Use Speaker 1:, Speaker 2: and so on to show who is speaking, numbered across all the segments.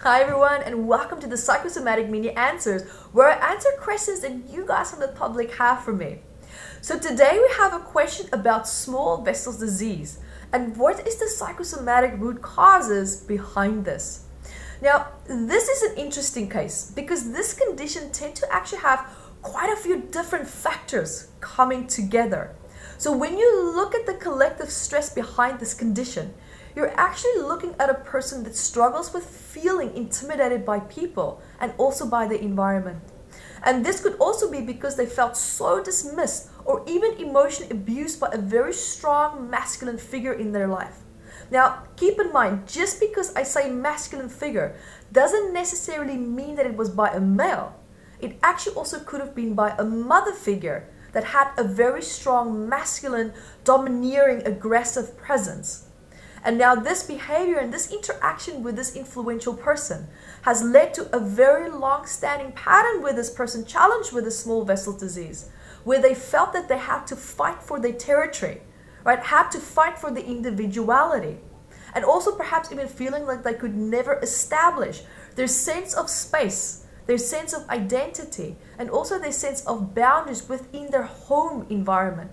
Speaker 1: Hi everyone, and welcome to the Psychosomatic Mini Answers, where I answer questions that you guys from the public have for me. So today we have a question about small vessels disease and what is the psychosomatic root causes behind this. Now, this is an interesting case because this condition tends to actually have quite a few different factors coming together. So when you look at the collective stress behind this condition, you're actually looking at a person that struggles with feeling intimidated by people and also by the environment. And this could also be because they felt so dismissed or even emotionally abused by a very strong masculine figure in their life. Now, keep in mind, just because I say masculine figure doesn't necessarily mean that it was by a male. It actually also could have been by a mother figure that had a very strong masculine, domineering, aggressive presence. And now this behavior and this interaction with this influential person has led to a very long-standing pattern with this person challenged with a small vessel disease, where they felt that they had to fight for their territory, right? Had to fight for the individuality. And also perhaps even feeling like they could never establish their sense of space, their sense of identity, and also their sense of boundaries within their home environment,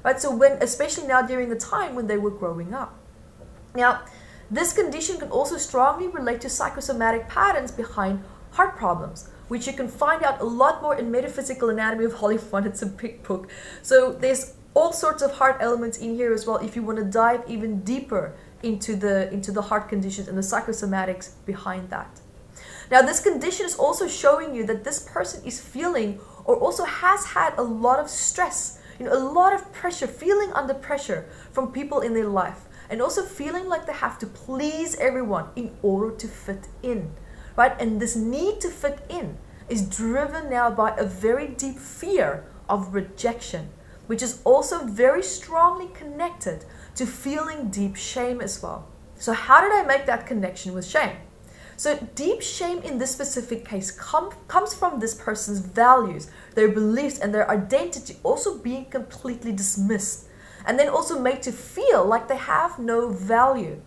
Speaker 1: right? So when, especially now during the time when they were growing up. Now, this condition can also strongly relate to psychosomatic patterns behind heart problems, which you can find out a lot more in Metaphysical Anatomy Volume. It's a big book. So there's all sorts of heart elements in here as well if you want to dive even deeper into the heart conditions and the psychosomatics behind that. Now, this condition is also showing you that this person is feeling or also has had a lot of stress, a lot of pressure, feeling under pressure from people in their life. And also feeling like they have to please everyone in order to fit in, right? And this need to fit in is driven now by a very deep fear of rejection, which is also very strongly connected to feeling deep shame as well. So how did I make that connection with shame? So deep shame in this specific case comes from this person's values, their beliefs, and their identity also being completely dismissed. And then also made to feel like they have no value,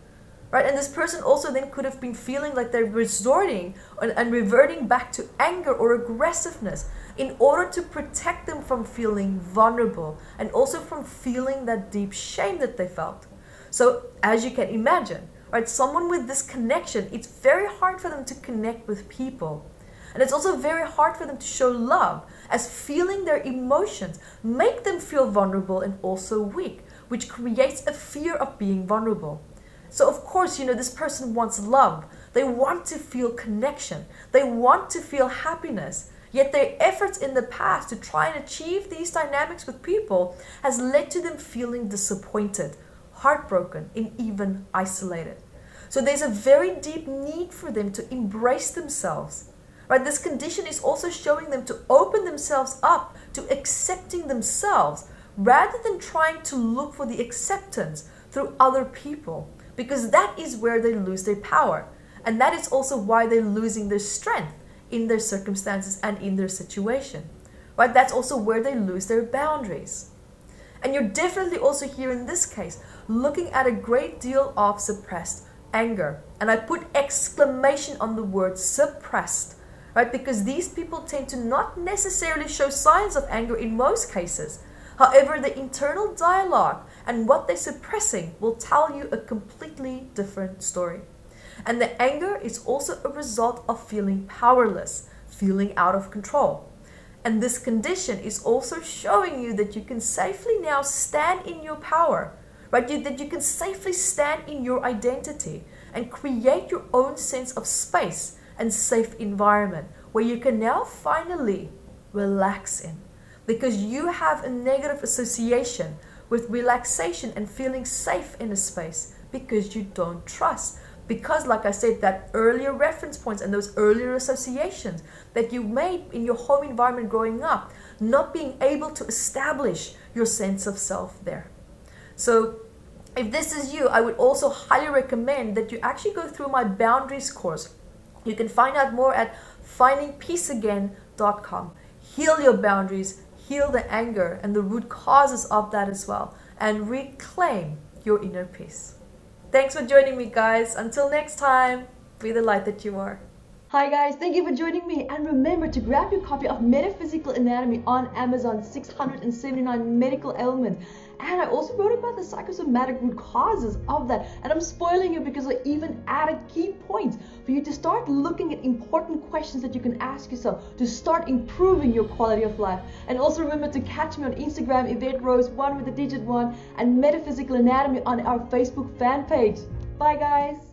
Speaker 1: right? And this person also then could have been feeling like they're resorting and reverting back to anger or aggressiveness in order to protect them from feeling vulnerable and also from feeling that deep shame that they felt. So as you can imagine, right, someone with this connection, it's very hard for them to connect with people. And it's also very hard for them to show love, as feeling their emotions make them feel vulnerable and also weak, which creates a fear of being vulnerable. So of course, this person wants love. They want to feel connection. They want to feel happiness. Yet their efforts in the past to try and achieve these dynamics with people has led to them feeling disappointed, heartbroken, and even isolated. So there's a very deep need for them to embrace themselves. Right, this condition is also showing them to open themselves up to accepting themselves rather than trying to look for the acceptance through other people, because that is where they lose their power. And that is also why they're losing their strength in their circumstances and in their situation. Right, that's also where they lose their boundaries. And you're definitely also here in this case looking at a great deal of suppressed anger. And I put exclamation on the word suppressed. Right? Because these people tend to not necessarily show signs of anger in most cases. However, the internal dialogue and what they're suppressing will tell you a completely different story. And the anger is also a result of feeling powerless, feeling out of control. And this condition is also showing you that you can safely now stand in your power, right? That you can safely stand in your identity and create your own sense of space and safe environment where you can now finally relax in, because you have a negative association with relaxation and feeling safe in a space because you don't trust. Because like I said, that earlier reference points and those earlier associations that you made in your home environment growing up, not being able to establish your sense of self there. So if this is you, I would also highly recommend that you actually go through my boundaries course. You can find out more at findingpeaceagain.com. Heal your boundaries, heal the anger and the root causes of that as well, and reclaim your inner peace. Thanks for joining me, guys. Until next time. Be the light that you are.
Speaker 2: Hi guys, thank you for joining me, and remember to grab your copy of Metaphysical Anatomy on Amazon, 679 medical ailments. And I also wrote about the psychosomatic root causes of that, and I'm spoiling you because I even added key points for you to start looking at important questions that you can ask yourself to start improving your quality of life. And also remember to catch me on Instagram, Evette Rose, 1 with the digit 1, and Metaphysical Anatomy on our Facebook fan page. Bye guys!